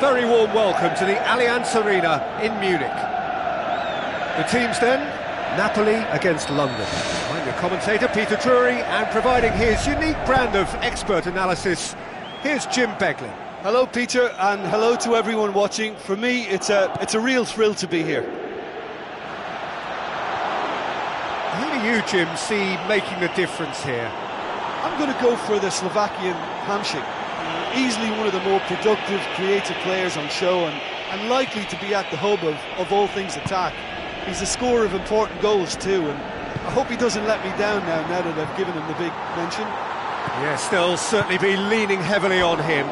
very warm welcome to the Allianz Arena in Munich. The teams then, Napoli against London. I'm your commentator, Peter Drury, and providing his unique brand of expert analysis, here's Jim Beglin. Hello, Peter, and hello to everyone watching. For me, it's a real thrill to be here. Who do you, Jim, see making the difference here? I'm going to go for the Slovakian Hamšík. Easily one of the more productive, creative players on show and likely to be at the hub of all things attack. He's a scorer of important goals too, and I hope he doesn't let me down now that I've given him the big mention. Yes, they'll certainly be leaning heavily on him.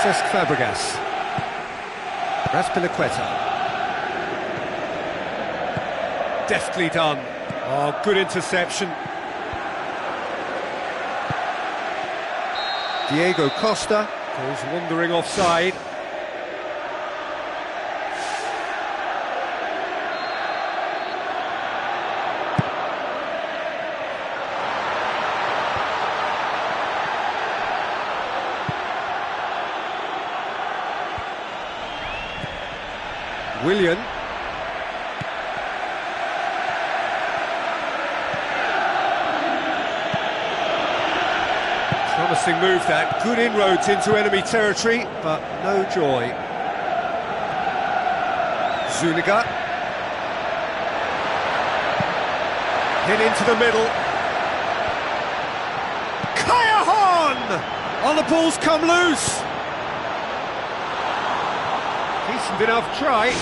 Cesc Fabregas. Raspilicueta. Deftly done. Oh, good interception. Diego Costa goes wandering offside. Willian. Promising move that, good inroads into enemy territory, but no joy. Zuniga. Hit into the middle. Callahan! Oh, the ball's come loose. Decent enough try.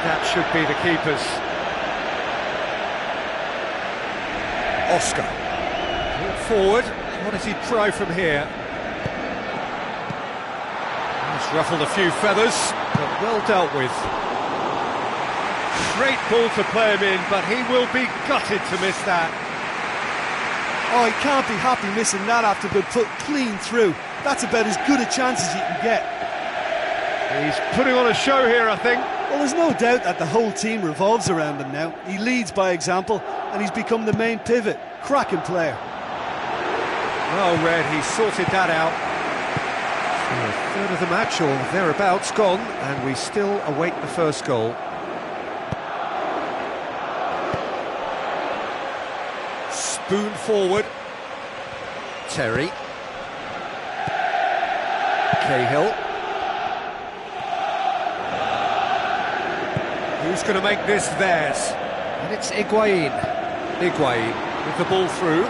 That should be the keepers. Oscar. Forward. What does he try from here? He's ruffled a few feathers, but well dealt with. Great ball to play him in, but he will be gutted to miss that. Oh, he can't be happy missing that after being put clean through. That's about as good a chance as you can get. He's putting on a show here, I think. Well, there's no doubt that the whole team revolves around him now. He leads by example, and he's become the main pivot. Cracking player. Well read, he sorted that out. So a third of the match, or thereabouts, gone, and we still await the first goal. Spoon forward. Terry. Cahill. Who's going to make this theirs? And it's Higuaín. Higuaín with the ball through.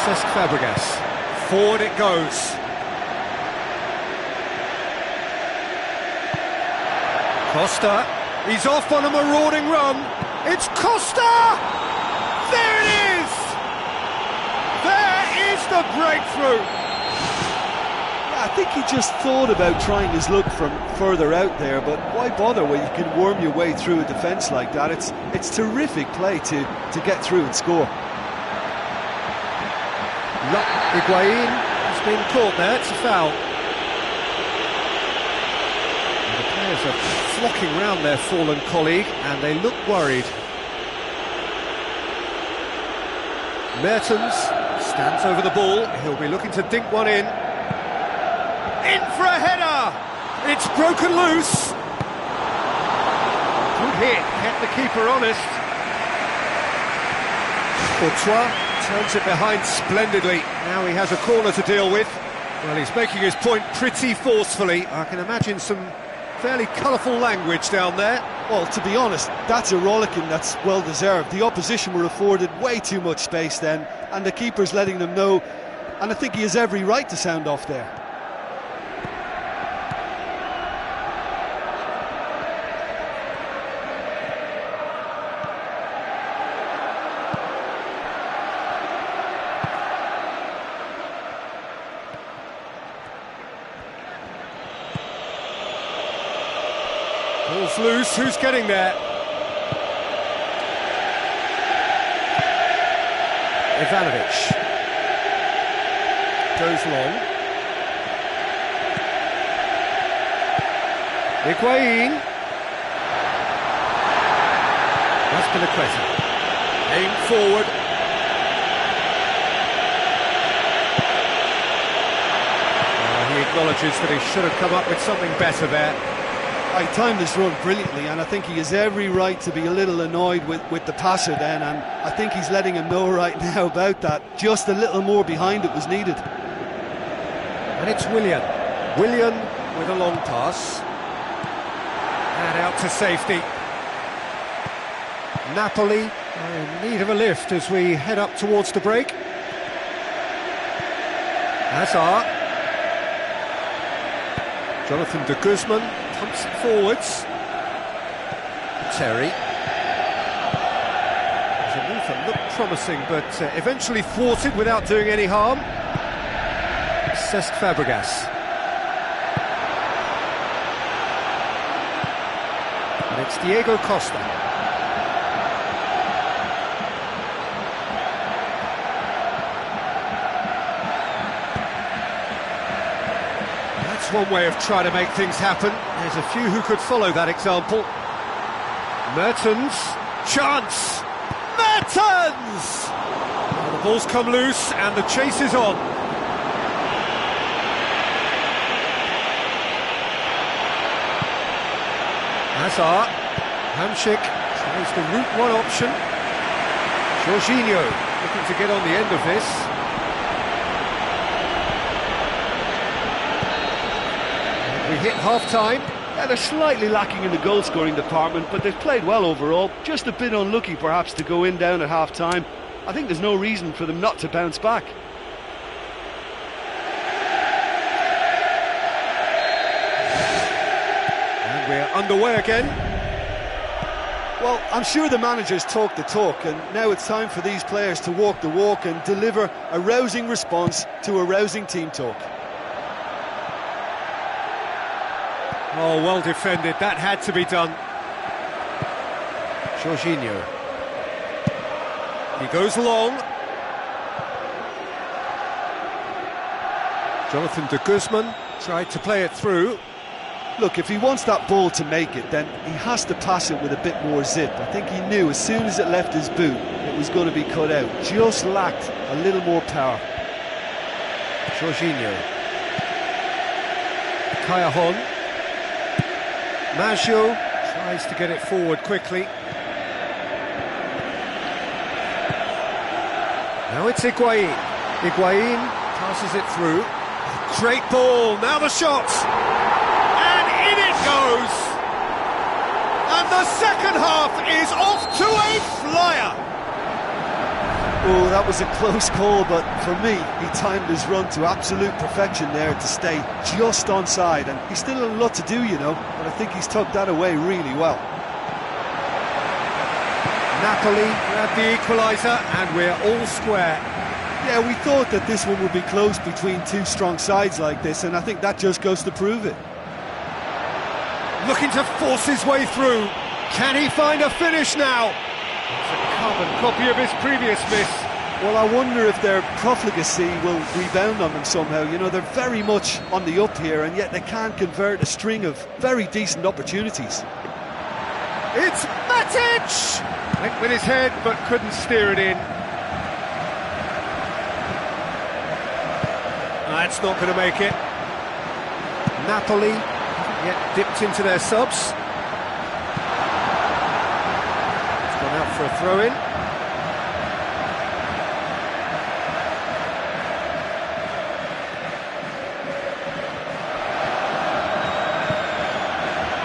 Cesc Fabregas. Forward it goes. Costa. He's off on a marauding run. It's Costa! There it is! There is the breakthrough! I think he just thought about trying his luck from further out there, but why bother when you can worm your way through a defence like that? It's terrific play to get through and score. Higuaín has been caught there, it's a foul. And the players are flocking round their fallen colleague, and they look worried. Mertens stands over the ball, he'll be looking to dink one in. In for a header! It's broken loose! Good hit, kept the keeper honest. Courtois turns it behind splendidly. Now he has a corner to deal with. Well, he's making his point pretty forcefully. I can imagine some fairly colourful language down there. Well, to be honest, that's a rollicking that's well-deserved. The opposition were afforded way too much space then, and the keeper's letting them know, and I think he has every right to sound off there. Ball's loose, who's getting there? Ivanovic. Goes long. Higuain. Aspilicueta. Aim forward. He acknowledges that he should have come up with something better there. I timed this run brilliantly, and I think he has every right to be a little annoyed with the passer then, and I think he's letting him know right now about that. Just a little more behind it was needed. And it's Willian. Willian with a long pass. And out to safety. Napoli in need of a lift as we head up towards the break. Hazard. Jonathan de Guzman pumps it forwards. Terry. The move that looked promising, but eventually thwarted without doing any harm. Cesc Fabregas. And it's Diego Costa. That's one way of trying to make things happen. There's a few who could follow that example. Mertens, chance! Mertens! Well, the ball's come loose and the chase is on. Hazard, Hamšík tries the route one option. Jorginho looking to get on the end of this. And we hit half-time. Yeah, they're slightly lacking in the goal-scoring department, but they've played well overall. Just a bit unlucky, perhaps, to go in down at half-time. I think there's no reason for them not to bounce back. And we're underway again. Well, I'm sure the managers talk the talk, and now it's time for these players to walk the walk and deliver a rousing response to a rousing team talk. Oh, well defended. That had to be done. Jorginho. He goes long. Jonathan de Guzman tried to play it through. Look, if he wants that ball to make it, then he has to pass it with a bit more zip. I think he knew as soon as it left his boot, it was going to be cut out. Just lacked a little more power. Jorginho. Callejón. Maggio tries to get it forward quickly. Now it's Higuain. Higuain passes it through. Great ball, now the shot! And in it goes! And the second half is off to a flyer! Oh, that was a close call, but for me, he timed his run to absolute perfection there to stay just onside, and he's still a lot to do, you know, but I think he's tucked that away really well. Napoli grabbed the equaliser, and we're all square. Yeah, we thought that this one would be close between two strong sides like this, and I think that just goes to prove it. Looking to force his way through. Can he find a finish now? It's a carbon copy of his previous miss. Well, I wonder if their profligacy will rebound on them somehow. You know, they're very much on the up here, and yet they can't convert a string of very decent opportunities. It's Matic! Went with his head, but couldn't steer it in. That's not going to make it. Napoli haven't yet dipped into their subs. Out for a throw-in.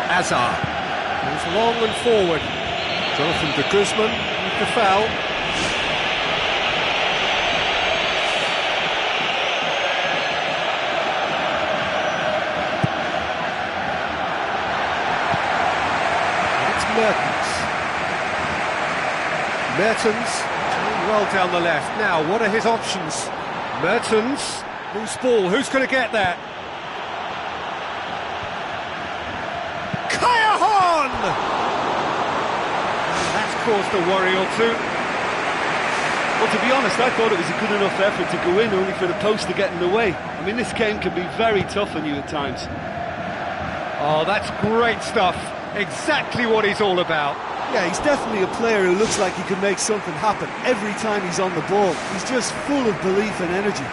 Hazard moves long and forward. Jonathan de Guzman with the foul. And it's Mertens. Mertens doing well down the left. Now, what are his options? Mertens, loose ball, who's going to get there? Callejón! That's caused a worry or two. Well, to be honest, I thought it was a good enough effort to go in, only for the post to get in the way. I mean, this game can be very tough on you at times. Oh, that's great stuff. Exactly what he's all about. Yeah, he's definitely a player who looks like he can make something happen every time he's on the ball. He's just full of belief and energy.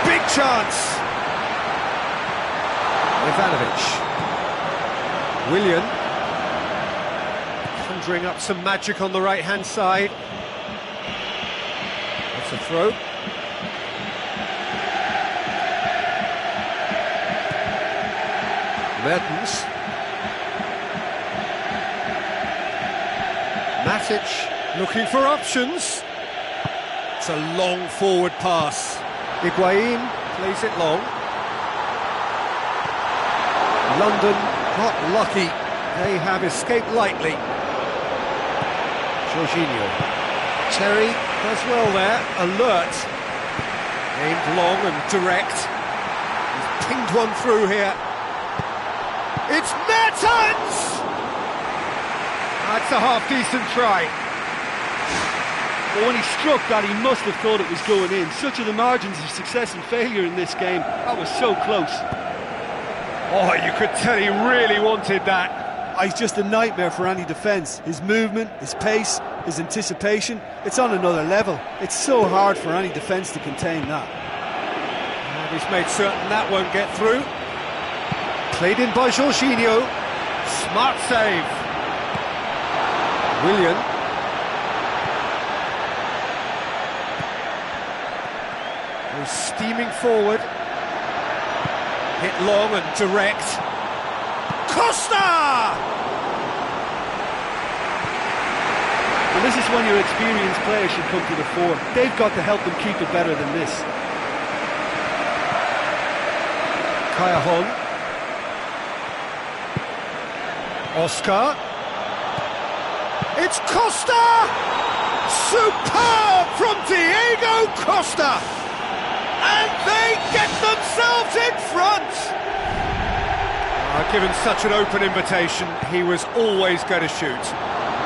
Big chance. Ivanovic. Willian. Conjuring up some magic on the right-hand side. That's a throw. Mertens. Matic looking for options. It's a long forward pass. Higuain plays it long. London not lucky. They have escaped lightly. Jorginho. Terry does well there. Alert. Aimed long and direct. He's pinged one through here. It's Mertens! That's a half-decent try. But when he struck that, he must have thought it was going in. Such are the margins of success and failure in this game. That was so close. Oh, you could tell he really wanted that. He's just a nightmare for any defence. His movement, his pace, his anticipation, it's on another level. It's so hard for any defence to contain that. And he's made certain that won't get through. Played in by Jorginho. Smart save. Willian. Goes steaming forward. Hit long and direct. Costa! Well, this is when your experienced players should come to the fore. They've got to help them keep it better than this. Cajon. Oscar. It's Costa! Superb from Diego Costa! And they get themselves in front! Given such an open invitation, he was always going to shoot.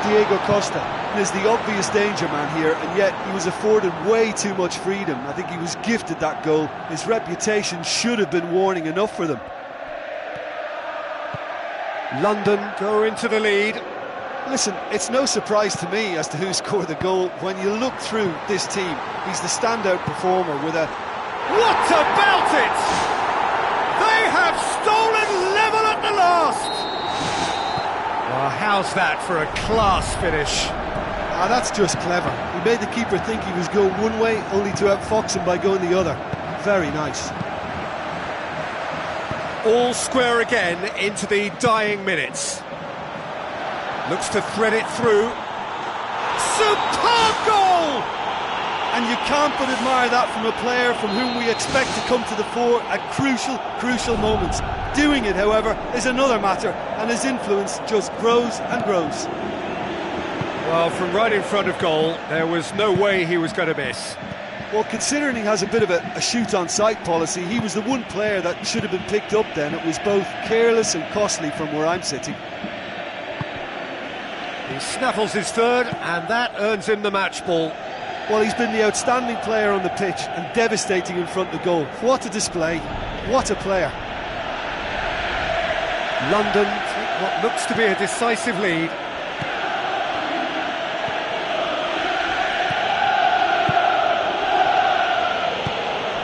Diego Costa is the obvious danger man here, and yet he was afforded way too much freedom. I think he was gifted that goal. His reputation should have been warning enough for them. London go into the lead. Listen, it's no surprise to me as to who scored the goal. When you look through this team, he's the standout performer with a... What about it? They have stolen level at the last! Well, how's that for a class finish? That's just clever. He made the keeper think he was going one way, only to outfox him by going the other. Very nice. All square again into the dying minutes. Looks to thread it through. Superb goal! And you can't but admire that from a player from whom we expect to come to the fore at crucial moments. Doing it, however, is another matter, and his influence just grows and grows. Well, from right in front of goal, there was no way he was going to miss. Well, considering he has a bit of a shoot-on-sight policy, he was the one player that should have been picked up then. It was both careless and costly from where I'm sitting. He snaffles his third, and that earns him the match ball. Well, he's been the outstanding player on the pitch and devastating in front of goal. What a display, what a player. London take what looks to be a decisive lead.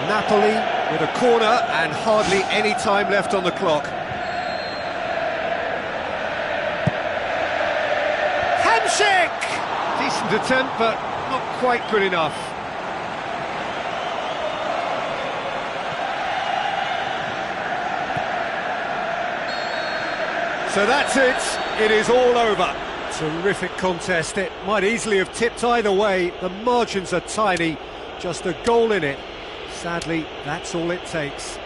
Napoli with a corner and hardly any time left on the clock. Handshake! Decent attempt, but not quite good enough. So that's it. It is all over. Terrific contest. It might easily have tipped either way. The margins are tiny. Just a goal in it. Sadly, that's all it takes.